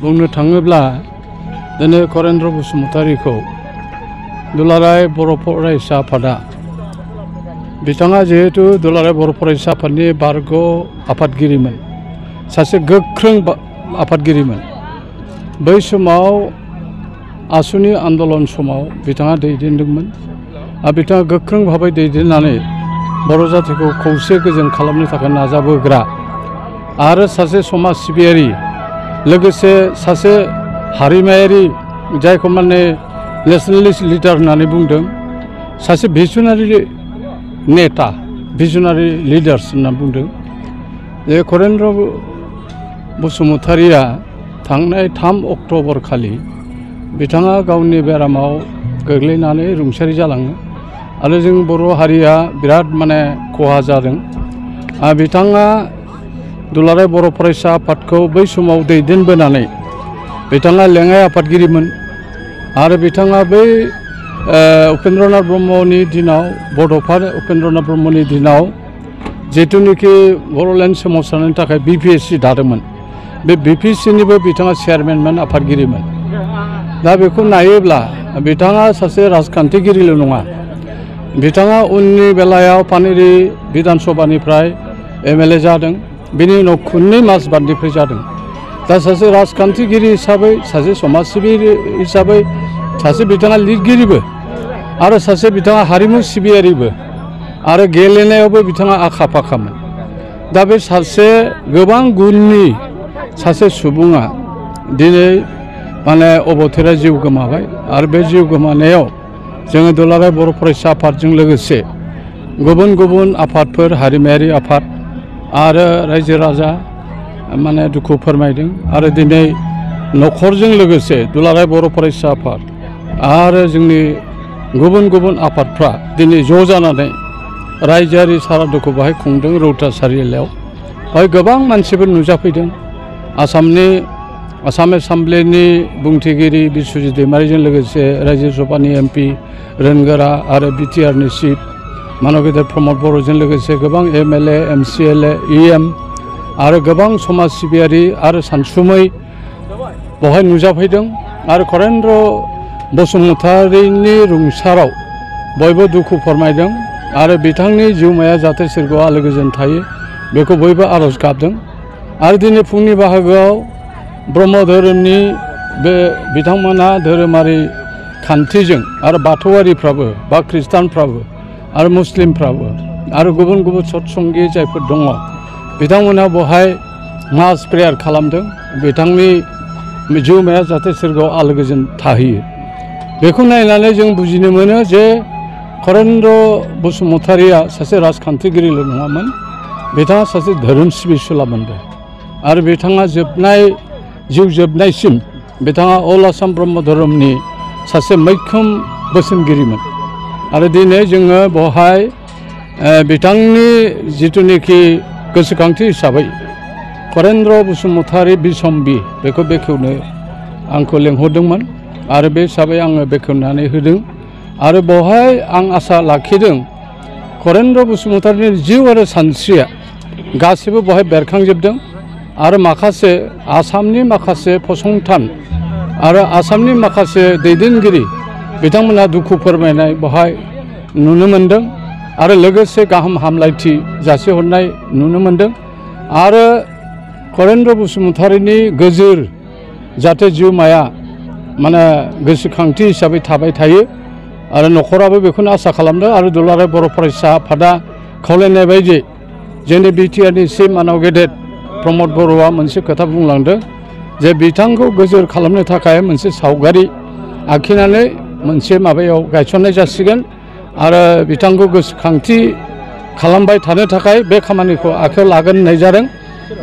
बुंनो थाङोब्ला दिनै करेन्द्र बसुमतारीखौ दुलाराय बर' फरायसा आफादा बिथाङा जिहेतु दुलाराय बर' फरायसा आफादनि बारग' आफादगिरिमोन सासे गोख्रों आफादगिरिमोन बै समाव आसुनि आन्दलन समाव बिथाङा दैदेनदोंमोन आरो बिथाङा गोख्रों भाबै दैदेननानै बर' जातिखौ खौसे गोजोन खालामनो थाखाय नाजाबोग्रा आरो सासे समाज सिबियारि लोगोसे सासे हारिमायारि जायखौ माने नेशनेलिस्ट लिडार होननानै बुंदों सासे भिजनारि नेता भिजनारि लिडार्स होनना बुंदों जे करेन्द्र बसुमतारीया थांनाय 3 अक्ट'बर खालि बिथाङा गावनि बेरामाव गोग्लैनानै रुंसारि जालाङो आरो जों बर' हारिया बिराद माने खहा जादों बिथाङा दुलाराय बर' फरायसा आफादखौ बै समाव दैदेनबोनानै बिथाङा लेङाइ आफादगिरिमोन आरो बिथाङा बै उपेन्द्रनाथ ब्रह्मनि दिनाव बड'फा उपेन्द्रनाथ ब्रह्मनि दिनाव जिथुनिखि बर'लेण्ड सोमावसारनायनि थाखाय BPSC दादोंमोन बे BPSCनिबो बिथाङा चेयारमेनमोन आफादगिरिमोन दा बेखौ नायोब्ला बिथाङा सासे राजखान्थिगिरिल' नङा बिथाङा उननि बेलायाव पानेरि बिधान सभानिफ्राय MLA जादों बिनि उनाव खुन्नै मासबादनिफ्राय जादों दा सासे राजखान्थिगिरि हिसाबै सासे समाज सिबियारि हिसाबै सासे बिथाङा लिरगिरिबो आरो सासे बिथाङा हारिमु सिबियारिबो आरो गेलेनायावबो बिथाङा आखा फाखामोन दा बे सासे गोबां गुननि सासे सुबुङा दिनै माने अबथेरा जिउ गोमाबाय आरो बे जिउ गोमानायाव जोङो दुलाराय बर' फरायसा आफादजों लोगोसे गुबुन गुबुन आफादफोर हारिमायारि आफाद आरो रायजो राजा माने दुखु फोरमायदों आरो दिनै न'खरजों लोगोसे दुलाराय बर' फरायसा आफाद आरो जोंनि गुबुन गुबुन आफादफ्रा दिनै ज' जानानै रायजोआरि सारादुखौ बाहाय खुंदों रौता सारिआलियाव बाहाय गोबां मानसिफोर नुजाफैदों आसाम एसेम्ब्लिनि बुंथिगिरि बिस्वजित दैमारिजों लोगोसे रायजो सभानि MP रोनगोरा आरो BTRनि चिफ मानव गेदेर प्रमद बर'जों लोगोसे गोबां MLA MCLA EM आरो गोबां समाज सिबियारि आरो सानसुमै बेवहाय नुजाफैदों आरो करेन्द्र बसुमतारीनि रुंसाराव बयबो दुखु फोरमायदों आरो बिथांनि जिउमाया जाहाथे सोरगोआव आलो गोजोन थायो बेखौ बयबो आरज गाबदों आरो दिनै फुंनि बाहागोआव ब्रह्म धोरोमनि बे बिथांमोना धोरोमारि खान्थिजों आरो बाथौआरिफ्राबो बा ख्रिस्टानफ्राबो आरो मुस्लिमफ्राबो आरो गुबुन गुबुन सतसंगि जायफोर दङ बिथांमोना बेवहाय मास प्रेयार खालामदों बिथांनि जिउमाया जाहाथे सोरगोआव आलो गोजोन थाहैयो बेखौ नायनानै जों बुजिनो मोनो जे करेन्द्र बसुमतारीया सासे राजखान्थिगिरिल' नङामोन बिथाङा सासे धोरोम सिबिसुलामोनबो आरो बिथाङा जिउ जोबनायसिम बिथाङा अल आसाम ब्रह्म धोरोमनि सासे मैखोम बोसोनगिरिमोन आरो दिनै जोङो बेवहाय बिथांनि जिथुनिखि गोसोखांथि हिसाबै करेन्द्र बसुमतारी बिसम्बि बेखौ बेखेवनो आंखौ लेंहरदोंमोन आरो बे हिसाबै आङो बेखेवनानै होदों आरो बेवहाय आं आसा लाखिदों करेन्द्र बसुमतारीनि जिउ आरो सानस्रिया गासिबो बेवहाय बेरखांजोबदों आरो माखासे आसामनि माखासे फसंथान आरो आसामनि माखासे दैदेनगिरि बिथांमोना दुखु फोरमायनाय बेवहाय नुनो मोन्दों आरो लोगोसे गाहाम हामलायथि जासिहरनाय नुनो मोन्दों आरो करेन्द्र बसुमतारीनि गोजोर जाहाथे जिउमाया माने गोसोखांथि हिसाबै थाबाय थायो आरो न'खराबो बेखौनो आसा खालामदों आरो दुलाराय बर' फरायसा आफादा खावलायनाय बायदि जोंनि BTRनि चिफ मानव गेदेर प्रमद बर'आ मोनसे खोथा बुंलांदों जे बिथांखौ गोजोर खालामनो थाखाय मोनसे सावगारि आखिनानै मोनसे माबायाव गायसननाय जासिगोन आरो बिथांखौ गोसोखांथि खालामबाय थानो थाखाय बे खामानिखौ आखायाव लागोन होननाय जादों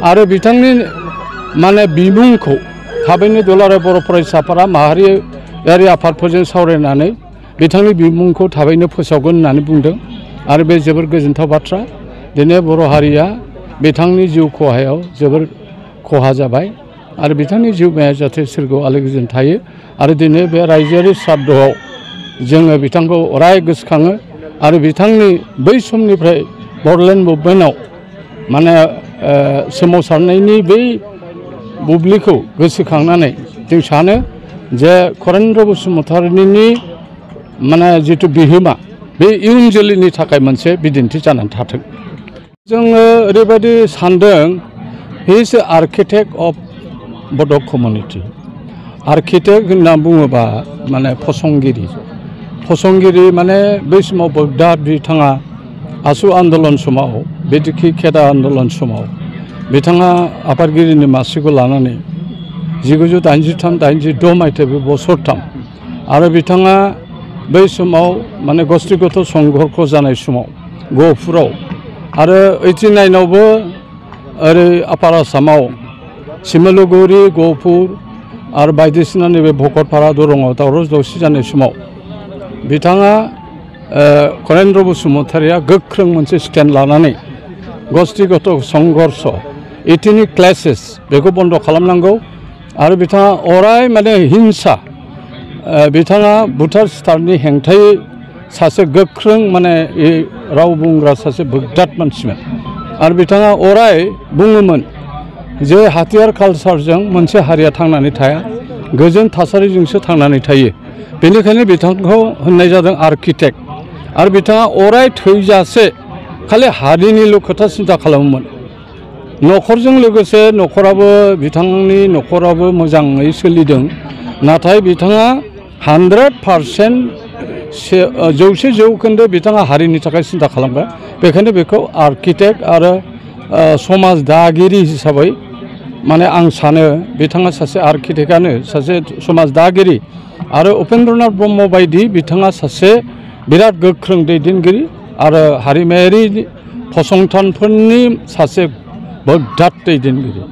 आरो बिथांनि माने बिमुंखौ थाबैनो दुलाराय बर' फरायसा आफादा माहारियारि आफादफोरजों सावरायनानै बिथांनि बिमुंखौ थाबैनो फोसावगोन होननानै बुंदों आरो बे जोबोर गोजोनथाव बाथ्रा दिनै बर' हारिया बिथांनि जिउ खहायाव जोबोर खहा जाबाय आरो बिथांनि जिउमाया जाहाथे सोरगोआव आलो गोजोन थायो आरो दिनै बे रायजोआरि श्राद्धआव जोङो बिथांखौ अराय गोसोखाङो आरो बिथांनि बै समनिफ्राय बड'लेण्ड मुभमेन्टआव माने सोमावसारनायनि बै बुब्लिखौ गोसोखांनानै जों सानो जे करेन्द्र बसुमतारीनि माने जितु बिहोमा बे इयुन जोलैनि थाखाय मोनसे बिदिन्थि जानानै थाथों। जोङो ओरैबायदि सानदों हि इज आर्किटेक्ट अफ बड' कमिउनिटि। आर्किटेक्ट होनना बुङोबा माने फसंगिरि माने बै समाव बगदाद बिथाङा आसु आन्दलन समाव बेदिखि खेदा आन्दलन समाव बिथाङा आफादगिरिनि मासिखौ लानानै 1983-86 मायथाइ बोसोरथाम आरो बिथाङा बै समाव माने गस्तिगत संघर्ष जानाय समाव गहपुराव आरो 89आवबो ओरै आपार आसामाव सिमलुगुरि गहपुर आरो बायदिसिना नैबे भकतपारा दरंआव दावराव दावसि जानाय समाव बिथाङा करेन्द्र बसुमतारीया गोख्रों मोनसे स्टेन्ड लानानै गस्तिगत संघर्ष एथनिक क्लेशेस बेखौ बन्द खालामनांगौ आरो बिथाङा अराय माने हिंसा बिथाङा भुटान स्टारनि हेंथायै सासे गोख्रों माने राव बुंग्रा सासे बोगदाद मानसिमोन आरो बिथाङा अराय बुङोमोन जे हाथियार कालचारजों मोनसे हारिया थांनानै थाया गोजोन थासारिजोंसो थांनानै थायो बेनिखायनो बिथांखौ होननाय जादों आर्किटेक्ट आरो बिथाङा अराय थैजासे खालि हारिनिल' खोथा सिन्था खालामोमोन न'खरजों लोगोसे न'खराबो बिथांनि न'खराबो मोजाङै सोलिदों नाथाय बिथाङा 100% 100% बिथाङा हारिनि थाखाय सिन्था खालामग्रा बेखायनो बेखौ आर्किटेक्ट आरो समाज दागिरि हिसाबै माने आं सानो बिथाङा सासे आर्किटेक्टआनो सासे समाज दागिरि आरो उपेन्द्रनाथ ब्रह्म बायदि बिथाङा सासे बिराद गोख्रों दैदेनगिरि आरो हारिमायारि फसंथानफोरनि सासे बोगदाद दैदेनगिरि।